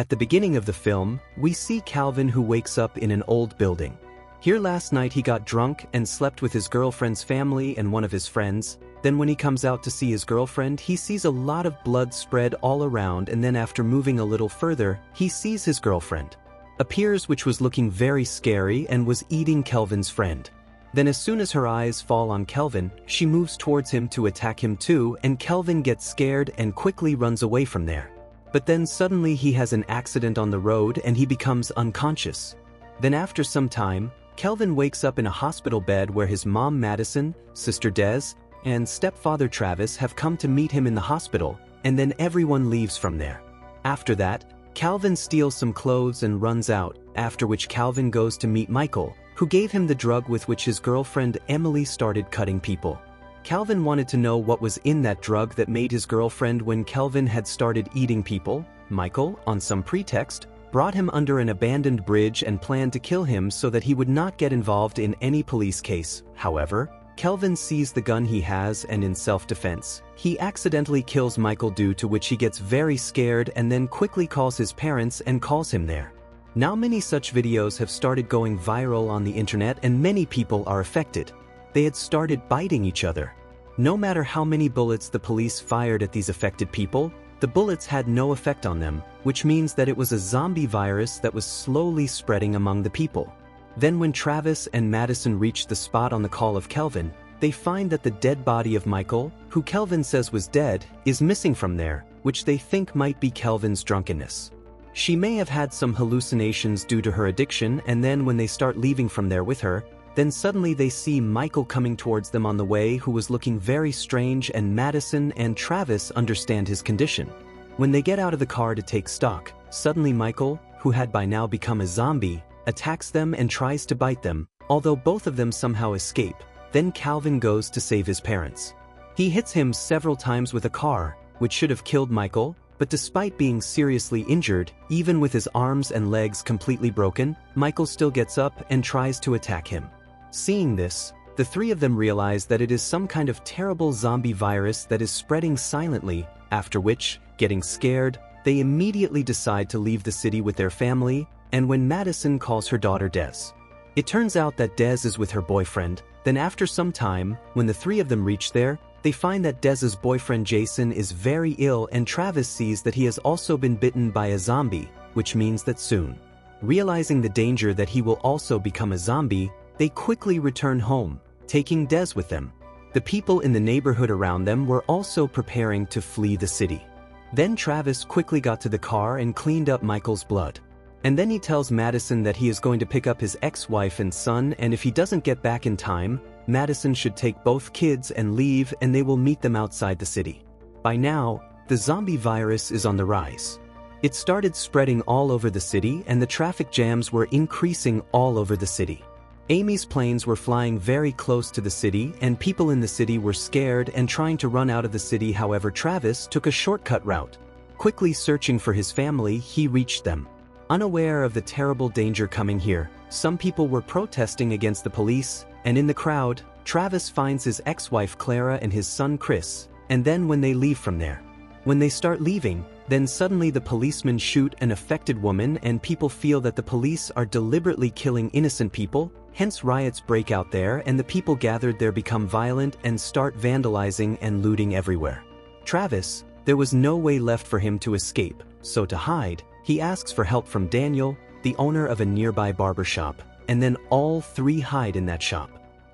At the beginning of the film, we see Calvin who wakes up in an old building. Here last night he got drunk and slept with his girlfriend's family and one of his friends. Then when he comes out to see his girlfriend, he sees a lot of blood spread all around, and then after moving a little further, he sees his girlfriend appears, which was looking very scary and was eating Kelvin's friend. Then as soon as her eyes fall on Kelvin, she moves towards him to attack him too, and Kelvin gets scared and quickly runs away from there. But then suddenly he has an accident on the road and he becomes unconscious. Then after some time, Kelvin wakes up in a hospital bed where his mom Madison, sister Des, and stepfather Travis have come to meet him in the hospital, and then everyone leaves from there. After that, Calvin steals some clothes and runs out, after which Calvin goes to meet Michael, who gave him the drug with which his girlfriend Emily started cutting people. Calvin wanted to know what was in that drug that made his girlfriend when Kelvin had started eating people. Michael, on some pretext, brought him under an abandoned bridge and planned to kill him so that he would not get involved in any police case. However, Kelvin sees the gun he has, and in self-defense, he accidentally kills Michael, due to which he gets very scared and then quickly calls his parents and calls him there. Now many such videos have started going viral on the internet and many people are affected. They had started biting each other. No matter how many bullets the police fired at these affected people, the bullets had no effect on them, which means that it was a zombie virus that was slowly spreading among the people. Then when Travis and Madison reach the spot on the call of Kelvin, they find that the dead body of Michael, who Kelvin says was dead, is missing from there, which they think might be Kelvin's drunkenness. She may have had some hallucinations due to her addiction, and then when they start leaving from there with her, then suddenly they see Michael coming towards them on the way, who was looking very strange, and Madison and Travis understand his condition. When they get out of the car to take stock, suddenly Michael, who had by now become a zombie, attacks them and tries to bite them, although both of them somehow escape. Then Calvin goes to save his parents. He hits him several times with a car, which should have killed Michael, but despite being seriously injured, even with his arms and legs completely broken, Michael still gets up and tries to attack him. Seeing this, the three of them realize that it is some kind of terrible zombie virus that is spreading silently, after which, getting scared, they immediately decide to leave the city with their family, and when Madison calls her daughter Des. It turns out that Des is with her boyfriend. Then after some time, when the three of them reach there, they find that Des's boyfriend Jason is very ill, and Travis sees that he has also been bitten by a zombie, which means that soon, realizing the danger that he will also become a zombie, they quickly return home, taking Des with them. The people in the neighborhood around them were also preparing to flee the city. Then Travis quickly got to the car and cleaned up Michael's blood. And then he tells Madison that he is going to pick up his ex-wife and son, and if he doesn't get back in time, Madison should take both kids and leave, and they will meet them outside the city. By now, the zombie virus is on the rise. It started spreading all over the city, and the traffic jams were increasing all over the city. Amy's planes were flying very close to the city, and people in the city were scared and trying to run out of the city. However, Travis took a shortcut route. Quickly searching for his family, he reached them. Unaware of the terrible danger coming here, some people were protesting against the police, and in the crowd, Travis finds his ex-wife Clara and his son Chris, and then when they leave from there. When they start leaving, then suddenly the policemen shoot an affected woman, and people feel that the police are deliberately killing innocent people, hence riots break out there, and the people gathered there become violent and start vandalizing and looting everywhere. Travis, there was no way left for him to escape, so to hide, he asks for help from Daniel, the owner of a nearby barber shop, and then all three hide in that shop.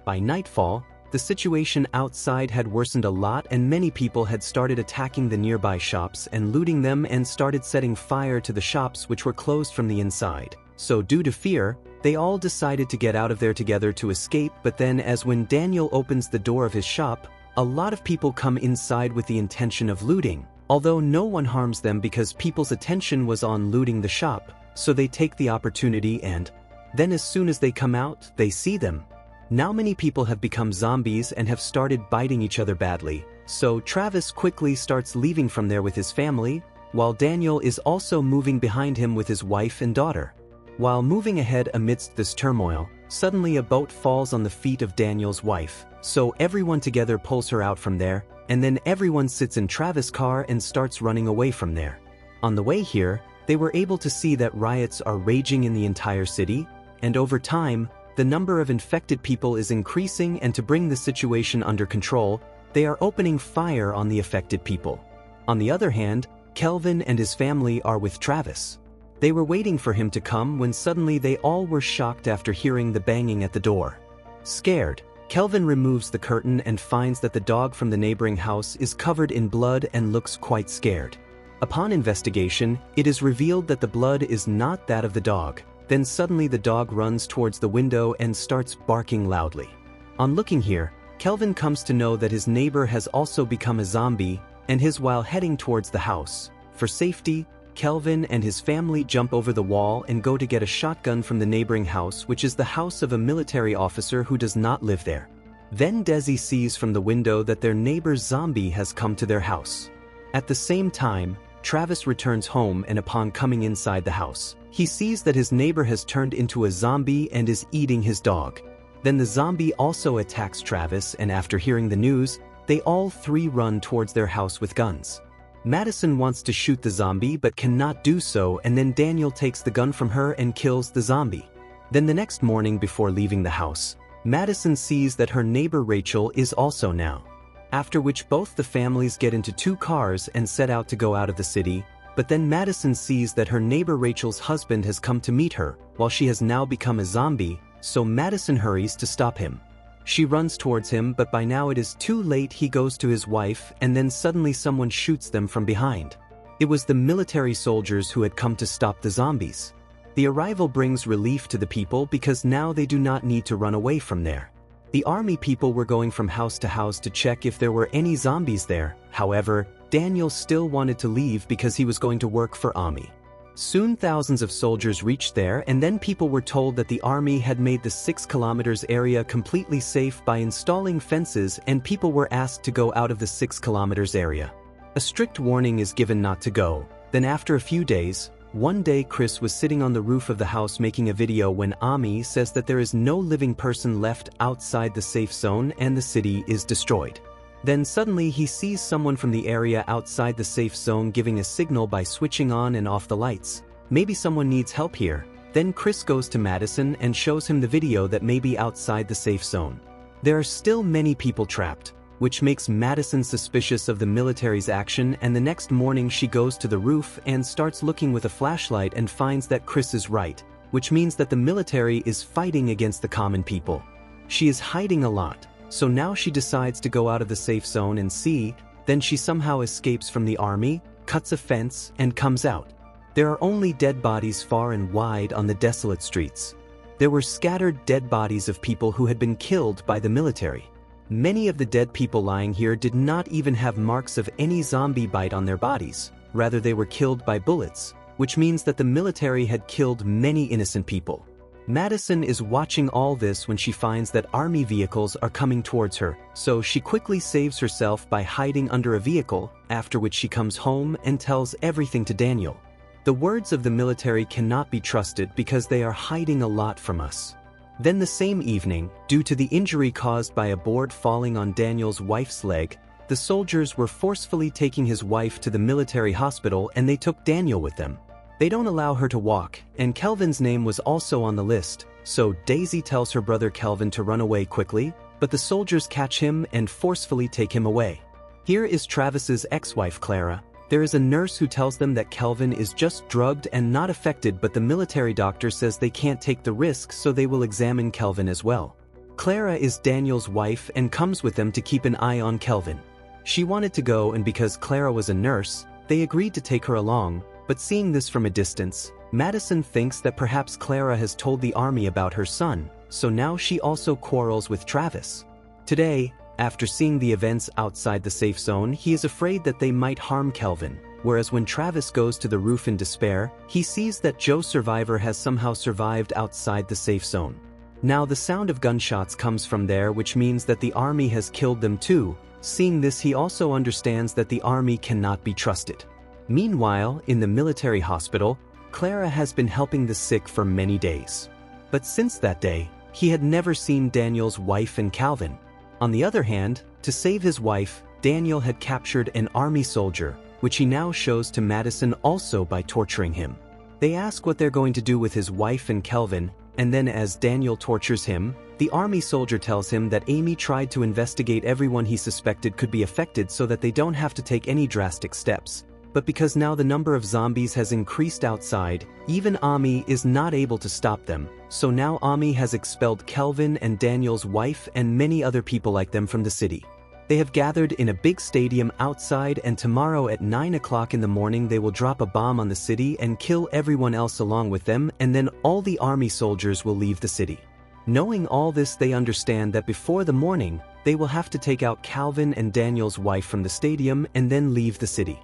By nightfall, the situation outside had worsened a lot, and many people had started attacking the nearby shops and looting them, and started setting fire to the shops which were closed from the inside. So due to fear, they all decided to get out of there together to escape, but then when Daniel opens the door of his shop, a lot of people come inside with the intention of looting. Although no one harms them because people's attention was on looting the shop, so they take the opportunity, and then as soon as they come out, they see them. Now many people have become zombies and have started biting each other badly, so Travis quickly starts leaving from there with his family, while Daniel is also moving behind him with his wife and daughter. While moving ahead amidst this turmoil, suddenly a boat falls on the feet of Daniel's wife, so everyone together pulls her out from there, and then everyone sits in Travis' car and starts running away from there. On the way here, They were able to see that riots are raging in the entire city, and over time, the number of infected people is increasing, and to bring the situation under control, they are opening fire on the affected people. On the other hand, Kelvin and his family are with Travis. They were waiting for him to come when suddenly they all were shocked after hearing the banging at the door. Scared, Kelvin removes the curtain and finds that the dog from the neighboring house is covered in blood and looks quite scared. Upon investigation, it is revealed that the blood is not that of the dog. Then suddenly the dog runs towards the window and starts barking loudly. On looking here, Kelvin comes to know that his neighbor has also become a zombie, and while heading towards the house. For safety, Kelvin and his family jump over the wall and go to get a shotgun from the neighboring house, which is the house of a military officer who does not live there. Then Desi sees from the window that their neighbor's zombie has come to their house. At the same time, Travis returns home, and upon coming inside the house, he sees that his neighbor has turned into a zombie and is eating his dog. Then the zombie also attacks Travis, and after hearing the news, they all three run towards their house with guns. Madison wants to shoot the zombie but cannot do so, and then Daniel takes the gun from her and kills the zombie. Then the next morning before leaving the house, Madison sees that her neighbor Rachel is also now. After which both the families get into 2 cars and set out to go out of the city, but then Madison sees that her neighbor Rachel's husband has come to meet her, while she has now become a zombie, so Madison hurries to stop him. She runs towards him, but by now it is too late. He goes to his wife, and then suddenly someone shoots them from behind. It was the military soldiers who had come to stop the zombies. The arrival brings relief to the people because now they do not need to run away from there. The army people were going from house to house to check if there were any zombies there. However, Daniel still wanted to leave because he was going to work for Ami. Soon thousands of soldiers reached there, and then people were told that the army had made the 6 kilometers area completely safe by installing fences, and people were asked to go out of the 6 kilometers area. A strict warning is given not to go. Then after a few days, one day Chris was sitting on the roof of the house making a video when Ami says that there is no living person left outside the safe zone and the city is destroyed. Then suddenly he sees someone from the area outside the safe zone giving a signal by switching on and off the lights. Maybe someone needs help here. Then Chris goes to Madison and shows him the video that may be outside the safe zone. There are still many people trapped, which makes Madison suspicious of the military's action, and the next morning she goes to the roof and starts looking with a flashlight and finds that Chris is right, which means that the military is fighting against the common people. She is hiding a lot. So now she decides to go out of the safe zone and see. Then she somehow escapes from the army, cuts a fence, and comes out. There are only dead bodies far and wide on the desolate streets. There were scattered dead bodies of people who had been killed by the military. Many of the dead people lying here did not even have marks of any zombie bite on their bodies. Rather, they were killed by bullets, which means that the military had killed many innocent people. Madison is watching all this when she finds that army vehicles are coming towards her, so she quickly saves herself by hiding under a vehicle, after which she comes home and tells everything to Daniel. The words of the military cannot be trusted because they are hiding a lot from us. Then the same evening, due to the injury caused by a board falling on Daniel's wife's leg, the soldiers were forcefully taking his wife to the military hospital, and they took Daniel with them. They don't allow her to walk, and Kelvin's name was also on the list, so Daisy tells her brother Kelvin to run away quickly, but the soldiers catch him and forcefully take him away. Here is Travis's ex-wife Clara. There is a nurse who tells them that Kelvin is just drugged and not affected, but the military doctor says they can't take the risk, so they will examine Kelvin as well. Clara is Daniel's wife and comes with them to keep an eye on Kelvin. She wanted to go, and because Clara was a nurse, they agreed to take her along. But seeing this from a distance, Madison thinks that perhaps Clara has told the army about her son, so now she also quarrels with Travis. Today, after seeing the events outside the safe zone, he is afraid that they might harm Kelvin, whereas when Travis goes to the roof in despair, he sees that Joe's survivor has somehow survived outside the safe zone. Now the sound of gunshots comes from there, which means that the army has killed them too. Seeing this, he also understands that the army cannot be trusted. Meanwhile, in the military hospital, Clara has been helping the sick for many days. But since that day, he had never seen Daniel's wife and Calvin. On the other hand, to save his wife, Daniel had captured an army soldier, which he now shows to Madison also by torturing him. They ask what they're going to do with his wife and Kelvin, and then as Daniel tortures him, the army soldier tells him that Amy tried to investigate everyone he suspected could be affected so that they don't have to take any drastic steps. But because now the number of zombies has increased outside, even Amy is not able to stop them, so now Amy has expelled Kelvin and Daniel's wife and many other people like them from the city. They have gathered in a big stadium outside, and tomorrow at 9 o'clock in the morning they will drop a bomb on the city and kill everyone else along with them, and then all the army soldiers will leave the city. Knowing all this, they understand that before the morning, they will have to take out Calvin and Daniel's wife from the stadium and then leave the city.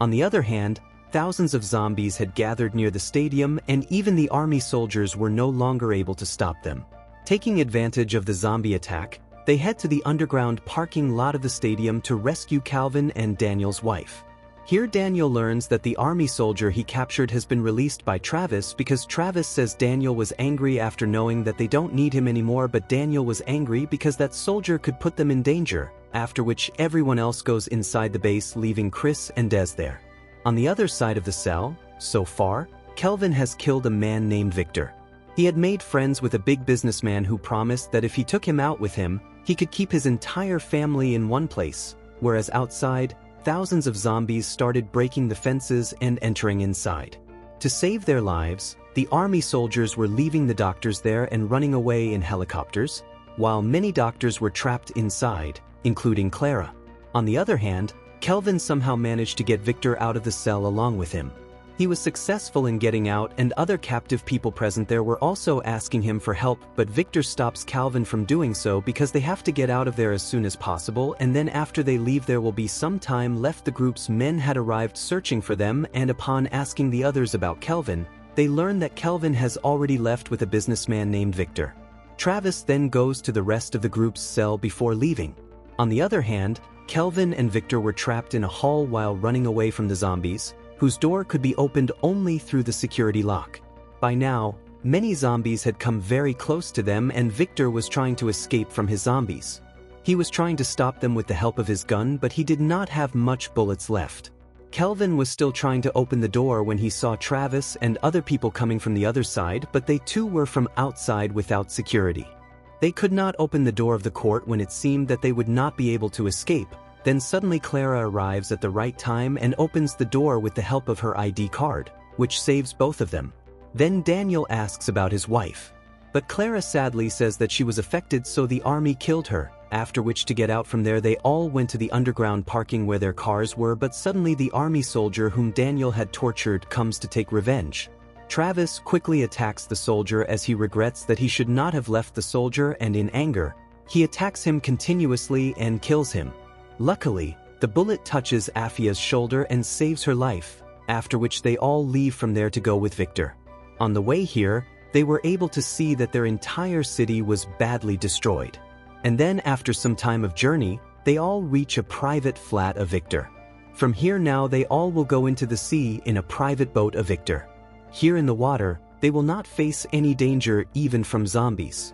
On the other hand, thousands of zombies had gathered near the stadium, and even the army soldiers were no longer able to stop them. Taking advantage of the zombie attack, they head to the underground parking lot of the stadium to rescue Calvin and Daniel's wife. Here Daniel learns that the army soldier he captured has been released by Travis because Travis says Daniel was angry after knowing that they don't need him anymore, but Daniel was angry because that soldier could put them in danger, after which everyone else goes inside the base, leaving Chris and Des there. On the other side of the cell, so far, Kelvin has killed a man named Victor. He had made friends with a big businessman who promised that if he took him out with him, he could keep his entire family in one place, whereas outside, thousands of zombies started breaking the fences and entering inside. To save their lives, the army soldiers were leaving the doctors there and running away in helicopters, while many doctors were trapped inside, including Clara. On the other hand, Kelvin somehow managed to get Victor out of the cell along with him. He was successful in getting out, and other captive people present there were also asking him for help, but Victor stops Calvin from doing so because they have to get out of there as soon as possible, and then after they leave there will be some time left. The group's men had arrived searching for them, and upon asking the others about Kelvin, they learn that Kelvin has already left with a businessman named Victor. Travis then goes to the rest of the group's cell before leaving. On the other hand, Kelvin and Victor were trapped in a hall while running away from the zombies, whose door could be opened only through the security lock. By now, many zombies had come very close to them, and Victor was trying to escape from his zombies. He was trying to stop them with the help of his gun, but he did not have much bullets left. Kelvin was still trying to open the door when he saw Travis and other people coming from the other side, but they too were from outside without security. They could not open the door of the court when it seemed that they would not be able to escape. Then suddenly Clara arrives at the right time and opens the door with the help of her ID card, which saves both of them. Then Daniel asks about his wife. But Clara sadly says that she was affected, so the army killed her, after which to get out from there they all went to the underground parking where their cars were, but suddenly the army soldier whom Daniel had tortured comes to take revenge. Travis quickly attacks the soldier as he regrets that he should not have left the soldier, and in anger, he attacks him continuously and kills him. Luckily, the bullet touches Afia's shoulder and saves her life, after which they all leave from there to go with Victor. On the way here, they were able to see that their entire city was badly destroyed. And then after some time of journey, they all reach a private flat of Victor. From here now they all will go into the sea in a private boat of Victor. Here in the water, they will not face any danger even from zombies.